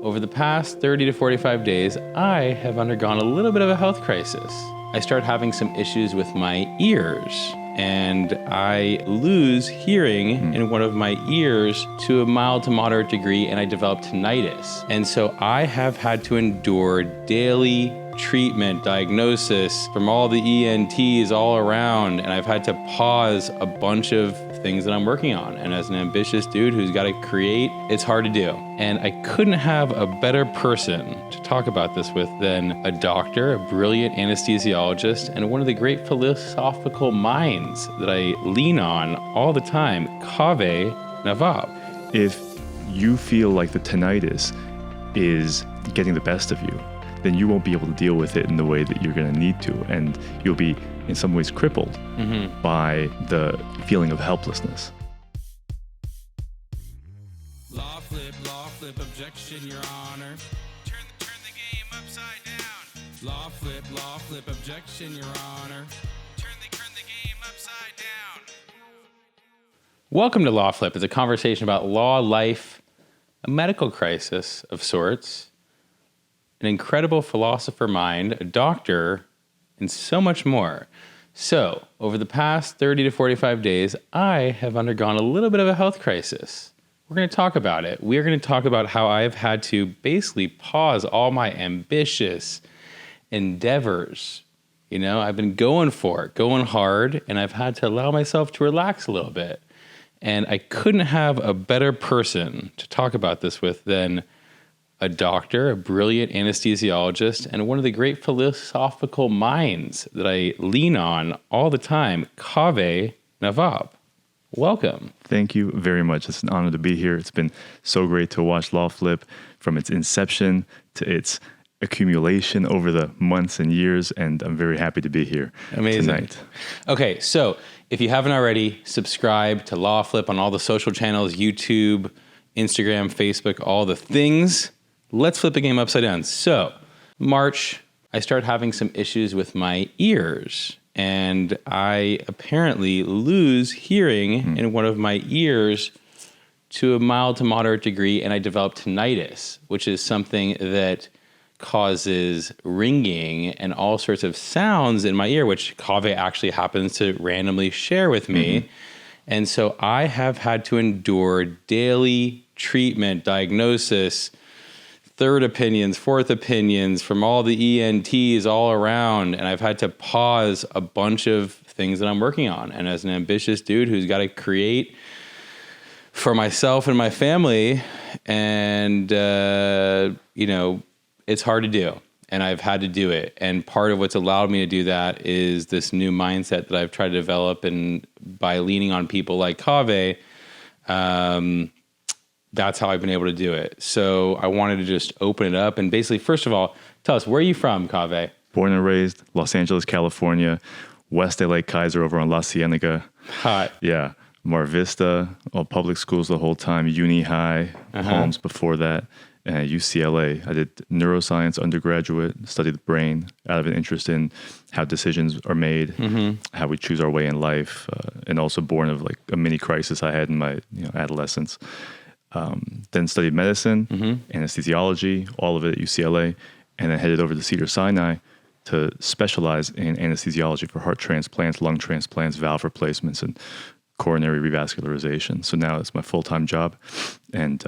Over the past 30 to 45 days, I have undergone a little bit of a health crisis. I start having some issues with my ears, and I lose hearing in one of my ears to a mild to moderate degree, and I develop tinnitus. And so I have had to endure daily treatment, diagnosis from all the ENTs all around, and I've had to pause a bunch of things that I'm working on. And as an ambitious dude who's got to create, it's hard to do. And I couldn't have a better person to talk about this with than a doctor, a brilliant anesthesiologist, and one of the great philosophical minds that I lean on all the time, Kaveh Navab. If you feel like the tinnitus is getting the best of you, then you won't be able to deal with it in the way that you're going to need to. And you'll be, in some ways, crippled by the feeling of helplessness. Law flip, objection, Your Honor. Turn the game upside down. Law flip, objection, Your Honor. Turn the game upside down. Welcome to Law Flip. It's a conversation about law, life, a medical crisis of sorts, an incredible philosopher mind, a doctor, and so much more. So, over the past 30 to 45 days, I have undergone a little bit of a health crisis. We're going to talk about it. We're going to talk about how I've had to basically pause all my ambitious endeavors. You know, I've been going for it, going hard, and I've had to allow myself to relax a little bit. And I couldn't have a better person to talk about this with than a doctor, a brilliant anesthesiologist, and one of the great philosophical minds that I lean on all the time, Kaveh Navab. Welcome. Thank you very much. It's an honor to be here. It's been so great to watch Law Flip from its inception to its accumulation over the months and years, and I'm very happy to be here tonight. Okay, so if you haven't already, subscribe to Law Flip on all the social channels, YouTube, Instagram, Facebook, all the things. Let's flip the game upside down. So, March, I start having some issues with my ears, and I apparently lose hearing in one of my ears to a mild to moderate degree, and I develop tinnitus, which is something that causes ringing and all sorts of sounds in my ear, which Kaveh actually happens to randomly share with me. And so I have had to endure daily treatment, diagnosis, third opinions, fourth opinions from all the ENTs all around. And I've had to pause a bunch of things that I'm working on. And as an ambitious dude who's got to create for myself and my family, and, it's hard to do. And I've had to do it. And part of what's allowed me to do that is this new mindset that I've tried to develop. And by leaning on people like Kaveh, that's how I've been able to do it. So I wanted to just open it up and basically, first of all, tell us, where are you from, Kaveh? Born and raised Los Angeles, California, West LA Kaiser over on La Cienega. Hot. Yeah. Mar Vista, all public schools the whole time, Uni High, Palms before that, UCLA. I did neuroscience undergraduate, studied the brain out of an interest in how decisions are made, how we choose our way in life, and also born of like a mini crisis I had in my adolescence. Then studied medicine, anesthesiology, all of it at UCLA, and then headed over to Cedars-Sinai to specialize in anesthesiology for heart transplants, lung transplants, valve replacements, and coronary revascularization. So now it's my full-time job, and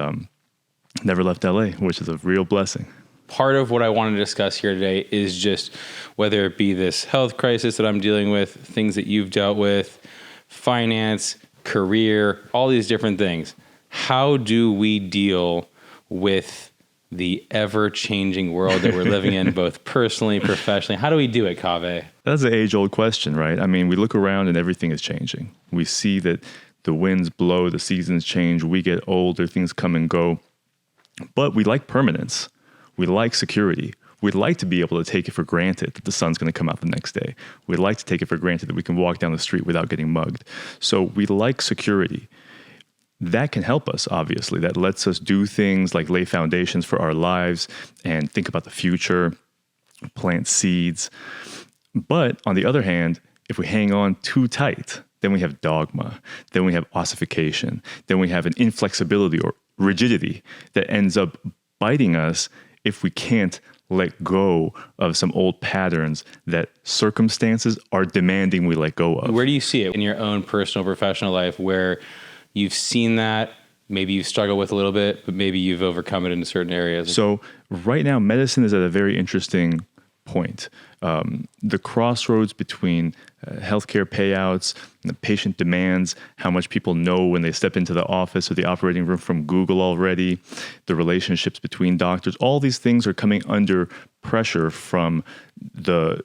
never left LA, which is a real blessing. Part of what I want to discuss here today is just whether it be this health crisis that I'm dealing with, things that you've dealt with, finance, career, all these different things. How do we deal with the ever-changing world that we're living in, both personally, professionally? How do we do it, Kaveh? That's an age-old question, right? I mean, we look around and everything is changing. We see that the winds blow, the seasons change, we get older, things come and go. But we like permanence. We like security. We'd like to be able to take it for granted that the sun's going to come out the next day. We'd like to take it for granted that we can walk down the street without getting mugged. So we like security. That can help us, obviously. That lets us do things like lay foundations for our lives and think about the future, plant seeds. But on the other hand, if we hang on too tight, then we have dogma, then we have ossification, then we have an inflexibility or rigidity that ends up biting us if we can't let go of some old patterns that circumstances are demanding we let go of. Where do you see it in your own personal, professional life where you've seen that, maybe you've struggled with a little bit, but maybe you've overcome it in certain areas? So right now, medicine is at a very interesting point. The crossroads between healthcare payouts, and the patient demands, how much people know when they step into the office or the operating room from Google already, the relationships between doctors, all these things are coming under pressure from the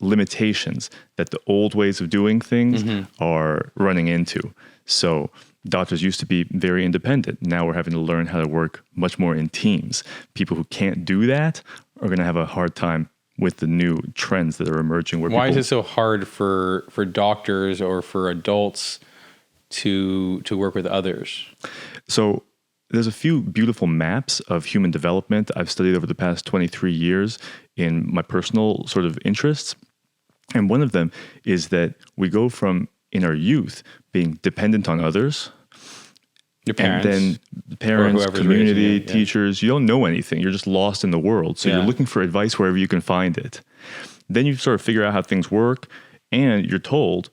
limitations that the old ways of doing things are running into. So doctors used to be very independent. Now we're having to learn how to work much more in teams. People who can't do that are going to have a hard time with the new trends that are emerging. Why is it so hard for doctors or for adults to work with others? So there's a few beautiful maps of human development I've studied over the past 23 years in my personal sort of interests. And one of them is that we go from, in our youth, being dependent on others. Your parents. And then the parents, community, raising you, yeah. teachers, you don't know anything. You're just lost in the world. So Yeah. you're looking for advice wherever you can find it. Then you sort of figure out how things work, and you're told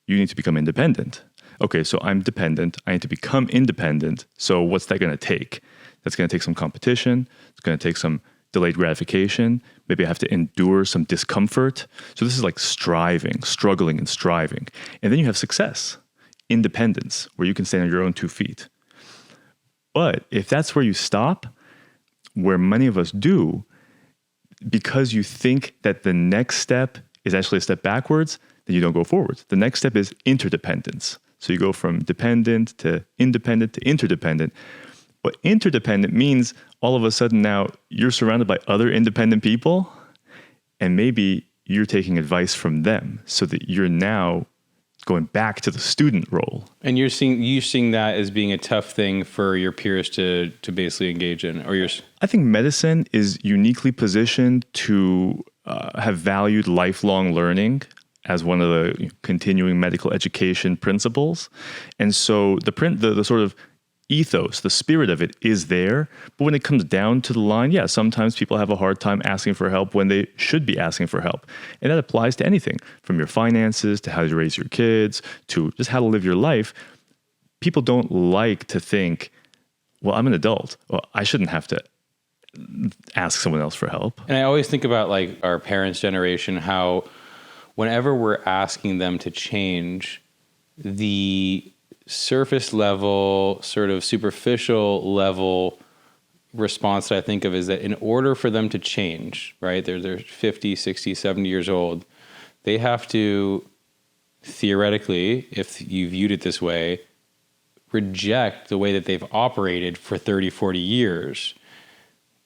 you need to become independent. Okay, so I'm dependent. I need to become independent. So what's that going to take? That's going to take some competition. It's going to take some delayed gratification. Maybe I have to endure some discomfort. So this is like striving, struggling and striving. And then you have success, independence, where you can stand on your own 2 feet. But if that's where you stop, where many of us do, because you think that the next step is actually a step backwards, then you don't go forward. The next step is interdependence. So you go from dependent to independent to interdependent. But interdependent means all of a sudden now you're surrounded by other independent people, and maybe you're taking advice from them so that you're now going back to the student role. And you're seeing that as being a tough thing for your peers to basically engage in, or I think medicine is uniquely positioned to have valued lifelong learning as one of the continuing medical education principles. And so the sort of ethos, the spirit of it is there. But when it comes down to the line, yeah, sometimes people have a hard time asking for help when they should be asking for help. And that applies to anything from your finances to how you raise your kids to just how to live your life. People don't like to think, well, I'm an adult. Well, I shouldn't have to ask someone else for help. And I always think about like our parents' generation, how whenever we're asking them to change, the surface level, sort of superficial level response that I think of is that in order for them to change, right, they're 50, 60, 70 years old, they have to theoretically, if you viewed it this way, reject the way that they've operated for 30, 40 years.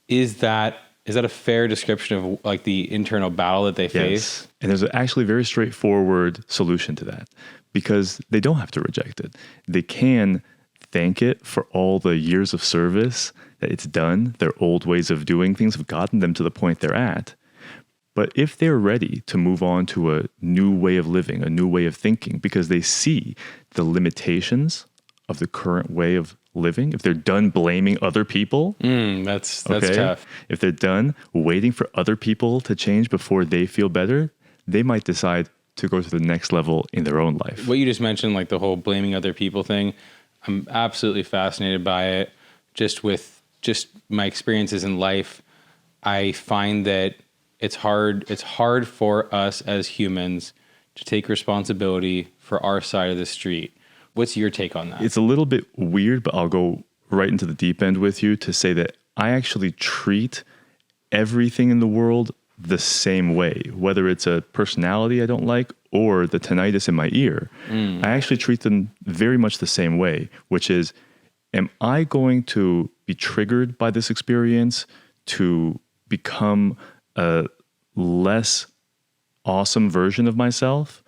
Is that a fair description of like the internal battle that they face? Yes. And there's actually a very straightforward solution to that, because they don't have to reject it. They can thank it for all the years of service that it's done. Their old ways of doing things have gotten them to the point they're at. But if they're ready to move on to a new way of living, a new way of thinking, because they see the limitations of the current way of living, if they're done blaming other people, that's tough. If they're done waiting for other people to change before they feel better, they might decide to go to the next level in their own life. What you just mentioned, like the whole blaming other people thing, I'm absolutely fascinated by it. Just with my experiences in life, I find that it's hard for us as humans to take responsibility for our side of the street. What's your take on that? It's a little bit weird, but I'll go right into the deep end with you to say that I actually treat everything in the world the same way, whether it's a personality I don't like or the tinnitus in my ear. I actually treat them very much the same way, which is, am I going to be triggered by this experience to become a less awesome version of myself?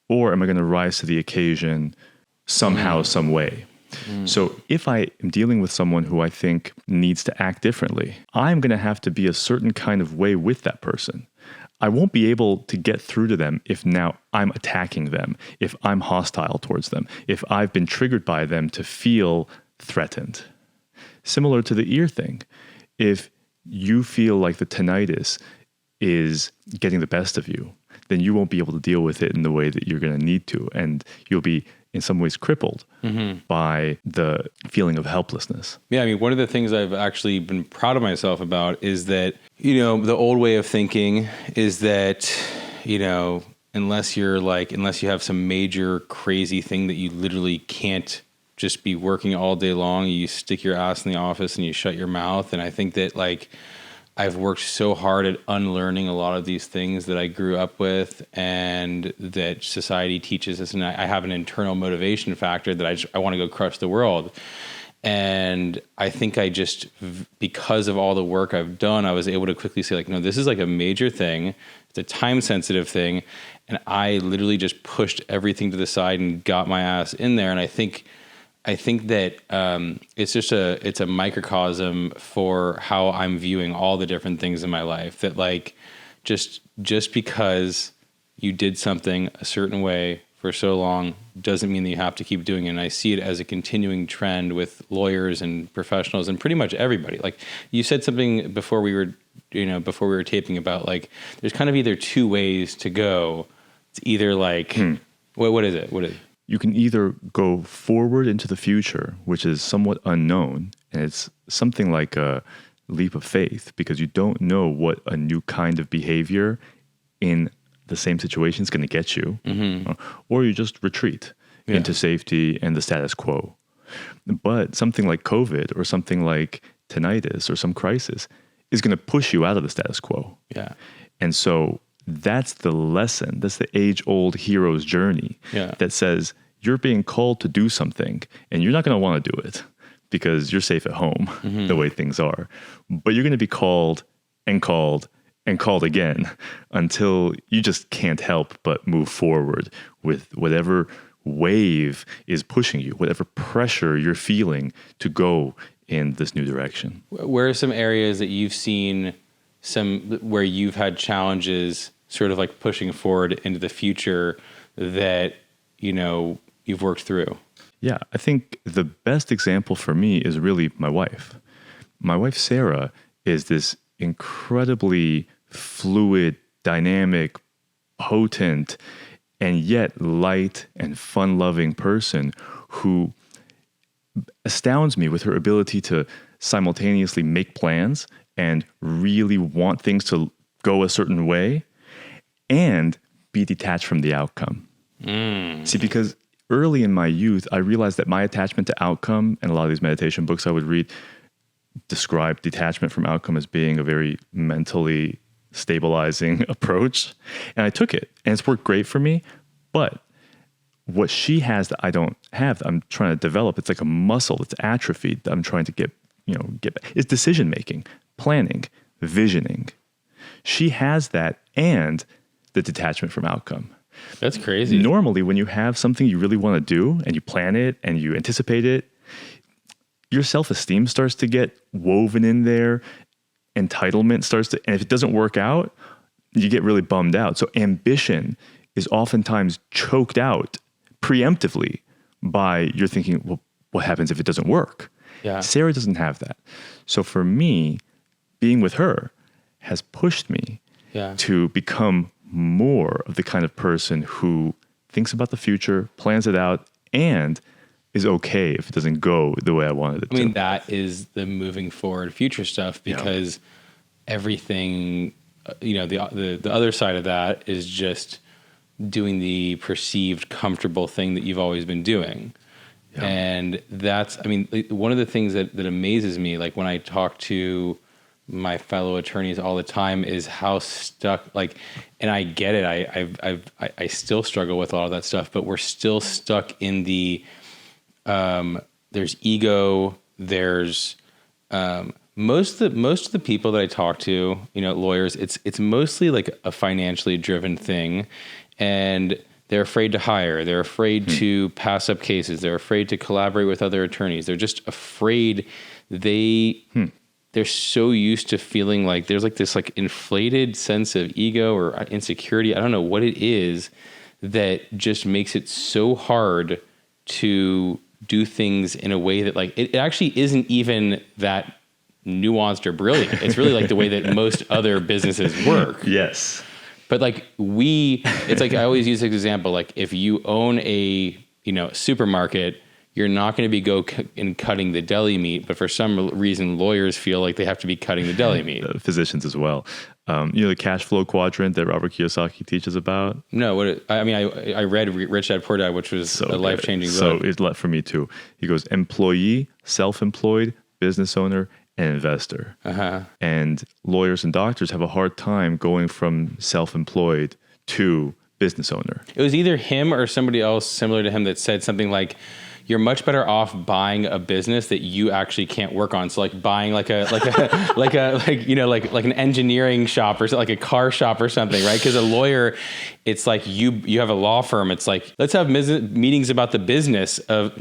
Or am I going to rise to the occasion somehow, some way? So if I am dealing with someone who I think needs to act differently, I'm going to have to be a certain kind of way with that person. I won't be able to get through to them if now I'm attacking them, if I'm hostile towards them, if I've been triggered by them to feel threatened. Similar to the ear thing. if you feel like the tinnitus is getting the best of you, then you won't be able to deal with it in the way that you're going to need to. And you'll be in some ways crippled by the feeling of helplessness. Yeah, I mean, one of the things I've actually been proud of myself about is that, the old way of thinking is that, unless you have some major crazy thing that you literally can't just be working all day long, you stick your ass in the office and you shut your mouth. And I think that I've worked so hard at unlearning a lot of these things that I grew up with and that society teaches us. And I have an internal motivation factor that I want to go crush the world. And I think because of all the work I've done, I was able to quickly say no, this is a major thing. It's a time sensitive thing. And I literally just pushed everything to the side and got my ass in there. And I think that it's a microcosm for how I'm viewing all the different things in my life. That just because you did something a certain way for so long doesn't mean that you have to keep doing it. And I see it as a continuing trend with lawyers and professionals and pretty much everybody. You said something before we were taping about there's kind of either two ways to go. It's either what is it? What is it? You can either go forward into the future, which is somewhat unknown, and it's something like a leap of faith because you don't know what a new kind of behavior in the same situation is going to get you, or you just retreat into safety and the status quo. But something like COVID or something like tinnitus or some crisis is going to push you out of the status quo. Yeah. And so that's the lesson. That's the age-old hero's journey that says you're being called to do something and you're not going to want to do it because you're safe at home the way things are. But you're going to be called and called and called again until you just can't help but move forward with whatever wave is pushing you, whatever pressure you're feeling to go in this new direction. Where are some areas that you've seen where you've had challenges sort of pushing forward into the future that, you've worked through? Yeah, I think the best example for me is really my wife. My wife, Sarah, is this incredibly fluid, dynamic, potent, and yet light and fun-loving person who astounds me with her ability to simultaneously make plans and really want things to go a certain way and be detached from the outcome. See, because early in my youth, I realized that my attachment to outcome, and a lot of these meditation books I would read describe detachment from outcome as being a very mentally stabilizing approach. And I took it, and it's worked great for me. But what she has that I don't have, that I'm trying to develop, it's like a muscle that's atrophied that I'm trying to get back. It's decision making, planning, visioning. She has that and the detachment from outcome. That's crazy. Normally, when you have something you really want to do and you plan it and you anticipate it, your self-esteem starts to get woven in there. Entitlement starts to, and if it doesn't work out, you get really bummed out. So ambition is oftentimes choked out preemptively by you're thinking, well, what happens if it doesn't work? Yeah. Sarah doesn't have that. So for me, being with her has pushed me to become more of the kind of person who thinks about the future, plans it out, and is okay if it doesn't go the way I wanted it to. I mean, that is the moving forward future stuff because everything, the other side of that is just doing the perceived comfortable thing that you've always been doing. Yeah. And that's, one of the things that amazes me, when I talk to my fellow attorneys all the time is how stuck, and I get it. I still struggle with a lot of that stuff, but we're still stuck in the, there's ego. There's, most of the people that I talk to, lawyers, it's mostly a financially driven thing, and they're afraid to hire. They're afraid to pass up cases. They're afraid to collaborate with other attorneys. They're just afraid. They're so used to feeling like there's this inflated sense of ego or insecurity. I don't know what it is that just makes it so hard to do things in a way that it actually isn't even that nuanced or brilliant. It's really like the way that most other businesses work. Yes. But like it's like I always use this example. Like if you own a supermarket, you're not going to be cutting the deli meat, but for some reason, lawyers feel like they have to be cutting the deli meat. Physicians as well. The cash flow quadrant that Robert Kiyosaki teaches about. No, I read Rich Dad Poor Dad, which was a life-changing book. So it's left for me too. He goes employee, self-employed, business owner, and investor. And lawyers and doctors have a hard time going from self-employed to business owner. It was either him or somebody else similar to him that said something like, you're much better off buying a business that you actually can't work on. So like buying like an engineering shop or like a car shop or something, right? Because a lawyer, it's like you have a law firm. It's like, let's have meetings about the business of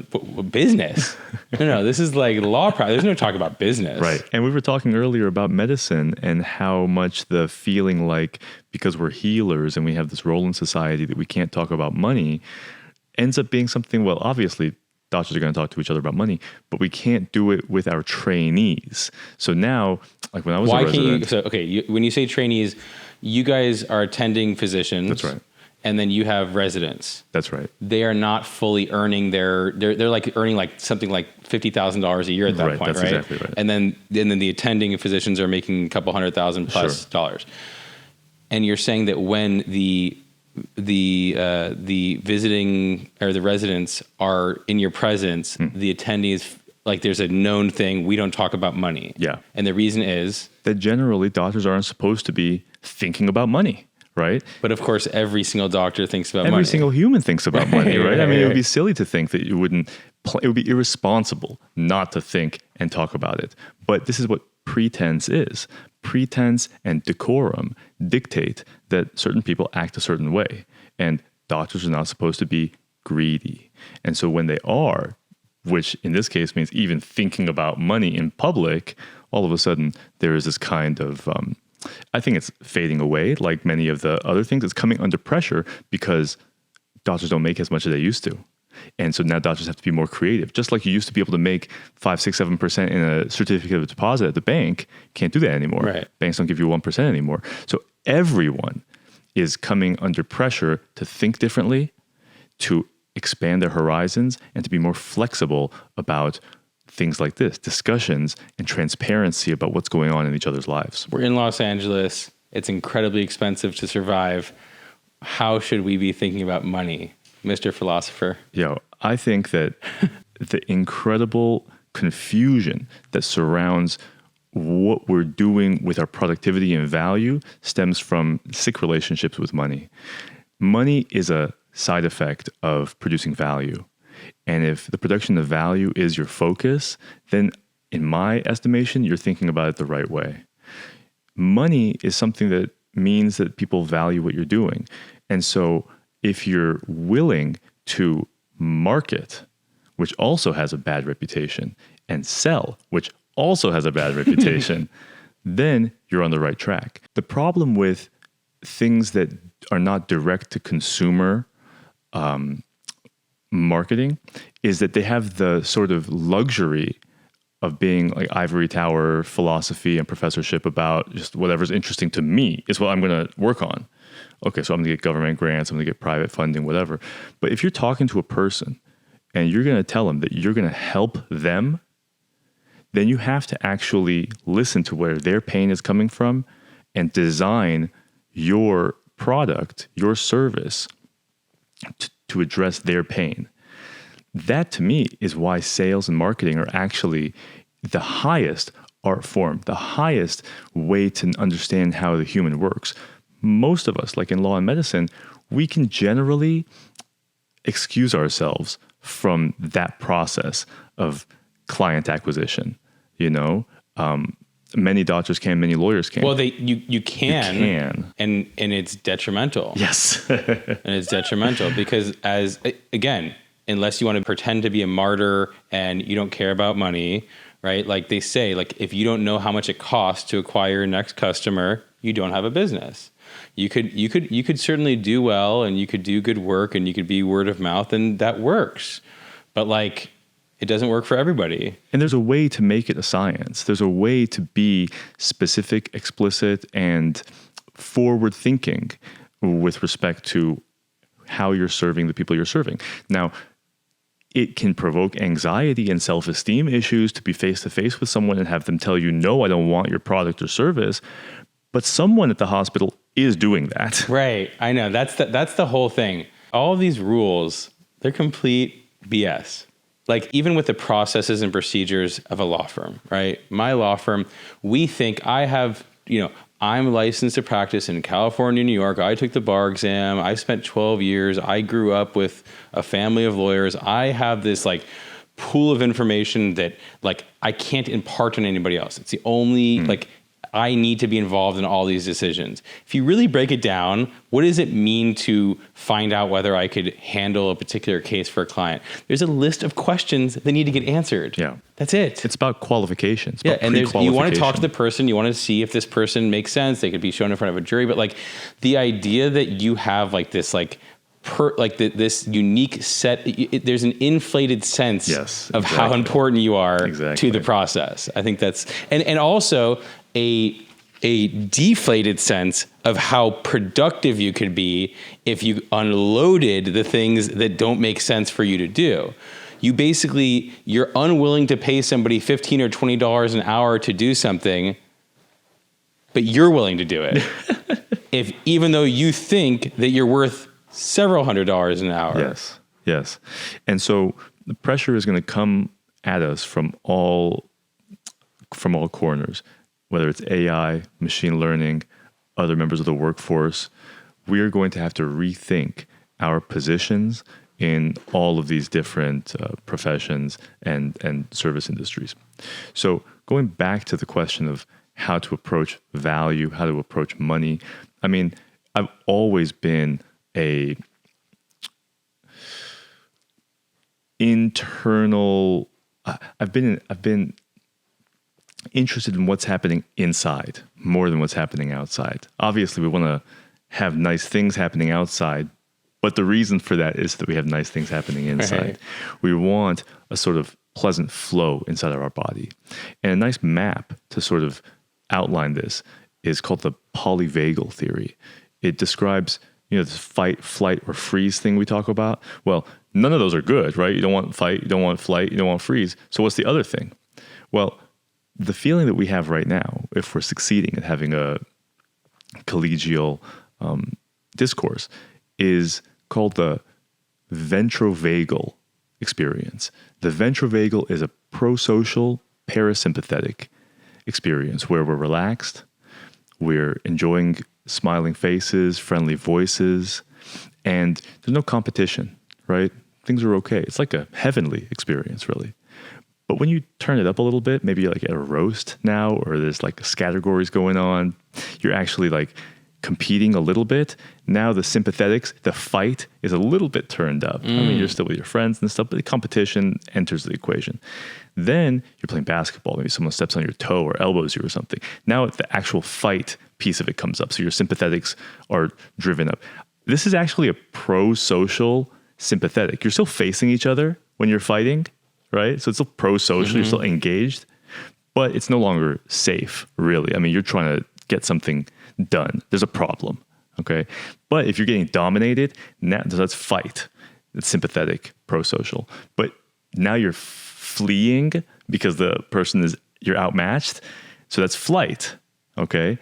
business. No, this is like law. There's no talk about business. Right. And we were talking earlier about medicine and how much the feeling like, because we're healers and we have this role in society that we can't talk about money, ends up being something, well, obviously, doctors are going to talk to each other about money, but we can't do it with our trainees. So now, like when I was a resident... when you say trainees, you guys are attending physicians. That's right. And then you have residents. That's right. They are not fully earning they're like earning like something like $50,000 a year at that point, that's right? Exactly right. And then the attending physicians are making a couple $100,000 plus dollars. And you're saying that when the visiting or the residents are in your presence, the attendees, like there's a known thing, we don't talk about money. Yeah. And the reason is that generally doctors aren't supposed to be thinking about money, right? But of course, every single doctor thinks about money. Every single human thinks about money, right? I mean, it would be silly to think that you wouldn't, it would be irresponsible not to think and talk about it. But this is what pretense is. Pretense and decorum dictate that certain people act a certain way, and doctors are not supposed to be greedy. And so when they are, which in this case means even thinking about money in public, all of a sudden there is this kind of, I think it's fading away like many of the other things. It's coming under pressure because doctors don't make as much as they used to. And so now doctors have to be more creative. Just like you used to be able to make 5, 6, 7% in a certificate of deposit at the bank, can't do that anymore. Right. Banks don't give you 1% anymore. So everyone is coming under pressure to think differently, to expand their horizons, and to be more flexible about things like this, discussions and transparency about what's going on in each other's lives. We're in Los Angeles. It's incredibly expensive to survive. How should we be thinking about money, Mr. Philosopher? I think that the incredible confusion that surrounds what we're doing with our productivity and value stems from sick relationships with money. Money is a side effect of producing value. And if the production of value is your focus, then in my estimation, you're thinking about it the right way. Money is something that means that people value what you're doing. And so if you're willing to market, which also has a bad reputation, and sell, which also has a bad reputation, then you're on the right track. The problem with things that are not direct to consumer marketing is that they have the sort of luxury of being like ivory tower philosophy and professorship about just whatever's interesting to me is what I'm going to work on. Okay, so I'm going to get government grants, I'm going to get private funding, whatever. But if you're talking to a person and you're going to tell them that you're going to help them, then you have to actually listen to where their pain is coming from and design your product, your service to address their pain. That to me is why sales and marketing are actually the highest art form, the highest way to understand how the human works. Most of us, like in law and medicine, we can generally excuse ourselves from that process of client acquisition. Many doctors can, many lawyers can. Well, you can, and it's detrimental. Yes. And it's detrimental because unless you want to pretend to be a martyr and you don't care about money, right? Like they say, like if you don't know how much it costs to acquire your next customer, you don't have a business. You could certainly do well and you could do good work and you could be word of mouth and that works. But like it doesn't work for everybody. And there's a way to make it a science. There's a way to be specific, explicit, and forward thinking with respect to how you're serving the people you're serving. Now, it can provoke anxiety and self-esteem issues to be face-to-face with someone and have them tell you, no, I don't want your product or service. But someone at the hospital is doing that. Right. I know. That's the whole thing. All of these rules, they're complete BS. Like even with the processes and procedures of a law firm, right? My law firm, we think I'm licensed to practice in California, New York. I took the bar exam. I spent 12 years. I grew up with a family of lawyers. I have this like pool of information that like I can't impart on anybody else. It's the only like I need to be involved in all these decisions. If you really break it down, what does it mean to find out whether I could handle a particular case for a client? There's a list of questions that need to get answered. Yeah. That's it. It's about qualifications. Yeah, and you want to talk to the person. You want to see if this person makes sense. They could be shown in front of a jury. But like the idea that you have like this this unique set, there's an inflated sense of how important you are to the process. I think that's and also a deflated sense of how productive you could be if you unloaded the things that don't make sense for you to do. You're unwilling to pay somebody $15 or $20 an hour to do something, but you're willing to do it. Even though you think that you're worth several $100s an hour. Yes. And so the pressure is going to come at us from all corners, whether it's AI, machine learning, other members of the workforce. We are going to have to rethink our positions in all of these different professions and service industries. So going back to the question of how to approach value, how to approach money, I mean, I've always been I've been interested in what's happening inside more than what's happening outside. Obviously, we want to have nice things happening outside, but the reason for that is that we have nice things happening inside. Right. We want a sort of pleasant flow inside of our body. And a nice map to sort of outline this is called the polyvagal theory. It describes, this fight, flight, or freeze thing we talk about. Well, none of those are good, right? You don't want fight, you don't want flight, you don't want freeze. So what's the other thing? Well, the feeling that we have right now, if we're succeeding at having a collegial discourse, is called the ventrovagal experience. The ventrovagal is a prosocial parasympathetic experience where we're relaxed, we're enjoying smiling faces, friendly voices, and there's no competition, right? Things are okay. It's like a heavenly experience, really. But when you turn it up a little bit, maybe like at a roast now, or there's like categories going on, you're actually like competing a little bit. Now the sympathetics, the fight is a little bit turned up. I mean, you're still with your friends and stuff, but the competition enters the equation. Then you're playing basketball. Maybe someone steps on your toe or elbows you or something. Now the actual fight piece of it comes up. So your sympathetics are driven up. This is actually a pro-social sympathetic. You're still facing each other when you're fighting, right? So it's still pro-social. You're still engaged, but it's no longer safe, really. I mean, you're trying to get something done. There's a problem, okay? But if you're getting dominated, now that's fight. It's sympathetic, pro-social. But now you're fleeing because you're outmatched. So that's flight, okay?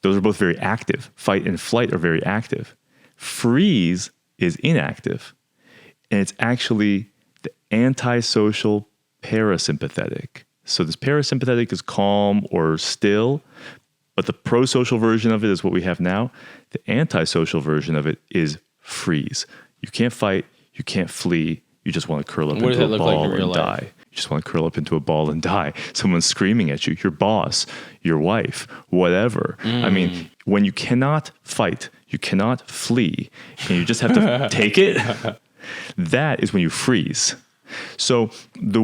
Those are both very active. Fight and flight are very active. Freeze is inactive. And it's actually the antisocial parasympathetic. So this parasympathetic is calm or still, but the pro-social version of it is what we have now. The antisocial version of it is freeze. You can't fight. You can't flee. You just want to curl up into a ball and die. You just want to curl up into a ball and die. Someone's screaming at you, your boss, your wife, whatever. I mean, when you cannot fight, you cannot flee, and you just have to take it, that is when you freeze. So the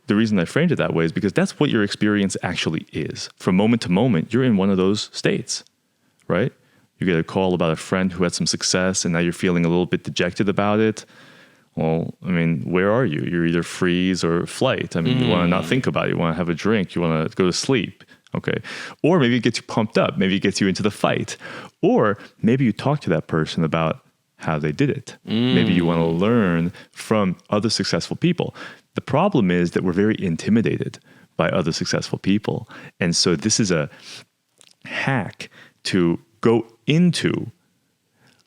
reason I framed it that way is because that's what your experience actually is. From moment to moment, you're in one of those states, right? You get a call about a friend who had some success and now you're feeling a little bit dejected about it. Well, I mean, where are you? You're either freeze or flight. I mean, you want to not think about it. You want to have a drink. You want to go to sleep. Okay. Or maybe it gets you pumped up. Maybe it gets you into the fight. Or maybe you talk to that person about how they did it. Maybe you want to learn from other successful people. The problem is that we're very intimidated by other successful people. And so this is a hack to go into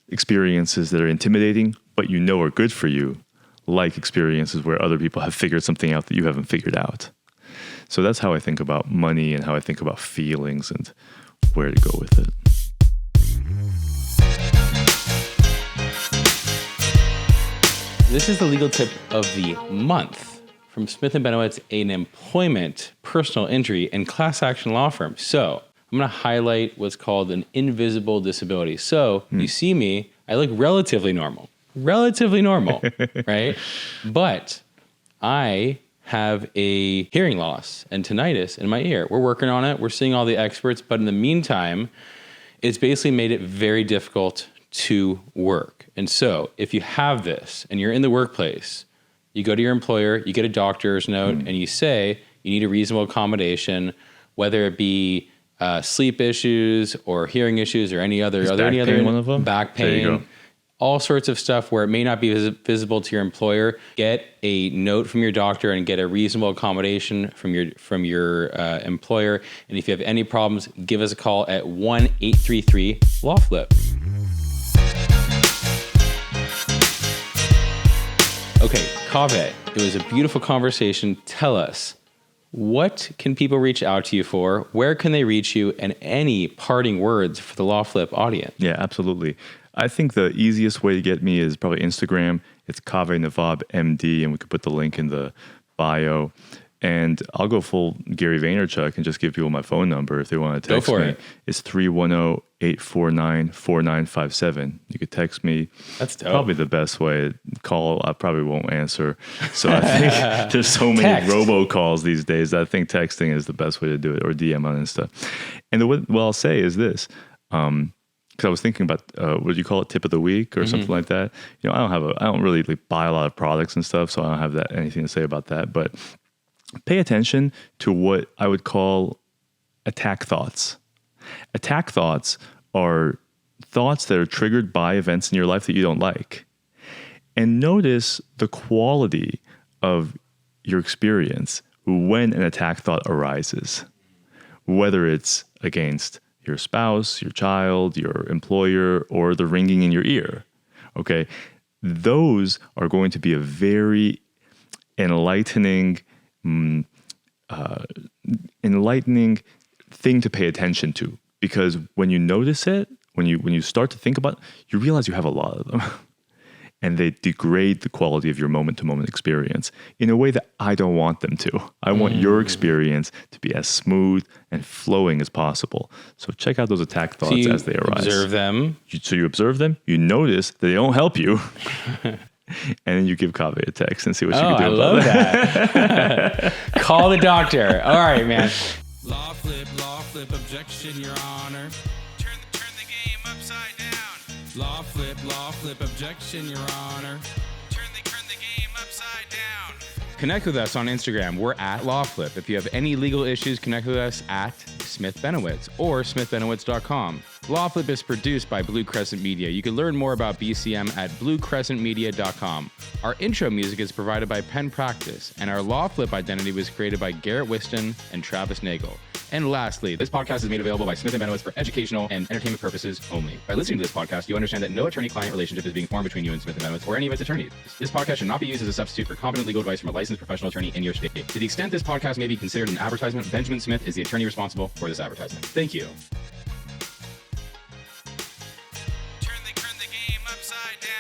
experiences that are intimidating, but you know are good for you, like experiences where other people have figured something out that you haven't figured out. So that's how I think about money and how I think about feelings and where to go with it. This is the legal tip of the month from Smith & Benowitz, an employment, personal injury, and class action law firm. So I'm going to highlight what's called an invisible disability. So you see me, I look relatively normal, right? But I have a hearing loss and tinnitus in my ear. We're working on it. We're seeing all the experts. But in the meantime, it's basically made it very difficult to work. And so if you have this and you're in the workplace, you go to your employer, you get a doctor's note, and you say you need a reasonable accommodation, whether it be sleep issues or hearing issues or any other one of them? back There you pain, go. all sorts of stuff where it may not be visible to your employer. Get a note from your doctor and get a reasonable accommodation from your employer. And if you have any problems, give us a call at 1-833-LAW-FLIP. Okay, Kaveh, it was a beautiful conversation. Tell us, what can people reach out to you for? Where can they reach you? And any parting words for the Law Flip audience? Yeah, absolutely. I think the easiest way to get me is probably Instagram. It's Kaveh Nawab MD, and we could put the link in the bio. And I'll go full Gary Vaynerchuk and just give people my phone number if they want to text Go for me. it. It's 310-849-4957. You could text me. That's dope. Probably the best way. Call, I probably won't answer. So I think there's so many Text. robocalls these days. I think texting is the best way to do it, or DM on Insta. And what I'll say is this. Because I was thinking about what do you call it, tip of the week or something like that. You know, I don't really buy a lot of products and stuff, so I don't have anything to say about that. But pay attention to what I would call attack thoughts. Attack thoughts are thoughts that are triggered by events in your life that you don't like. And notice the quality of your experience when an attack thought arises, whether it's against your spouse, your child, your employer, or the ringing in your ear. Okay, those are going to be a very enlightening thing to pay attention to, because when you notice it, when you start to think about it, you realize you have a lot of them. And they degrade the quality of your moment-to-moment experience in a way that I don't want them to. I want your experience to be as smooth and flowing as possible. So check out those attack thoughts as they arise. Observe them. So you observe them, you notice that they don't help you, and then you give Kaveh a text and see what you can do I about love that. that. Call the doctor. All right, man. Law flip, objection, your honor. Turn the game upside down. Law flip, objection, your honor. Turn the game upside down. Connect with us on Instagram. We're at LawFlip. If you have any legal issues, connect with us at Smith Benowitz or smithbenowitz.com. LawFlip is produced by Blue Crescent Media. You can learn more about BCM at bluecrescentmedia.com. Our intro music is provided by Penn Practice, and our LawFlip identity was created by Garrett Whiston and Travis Nagel. And lastly, this podcast is made available by Smith & Benowitz for educational and entertainment purposes only. By listening to this podcast, you understand that no attorney-client relationship is being formed between you and Smith & Benowitz or any of its attorneys. This podcast should not be used as a substitute for competent legal advice from a licensed professional attorney in your state. To the extent this podcast may be considered an advertisement, Benjamin Smith is the attorney responsible for this advertisement. Thank you. Turn the game upside down.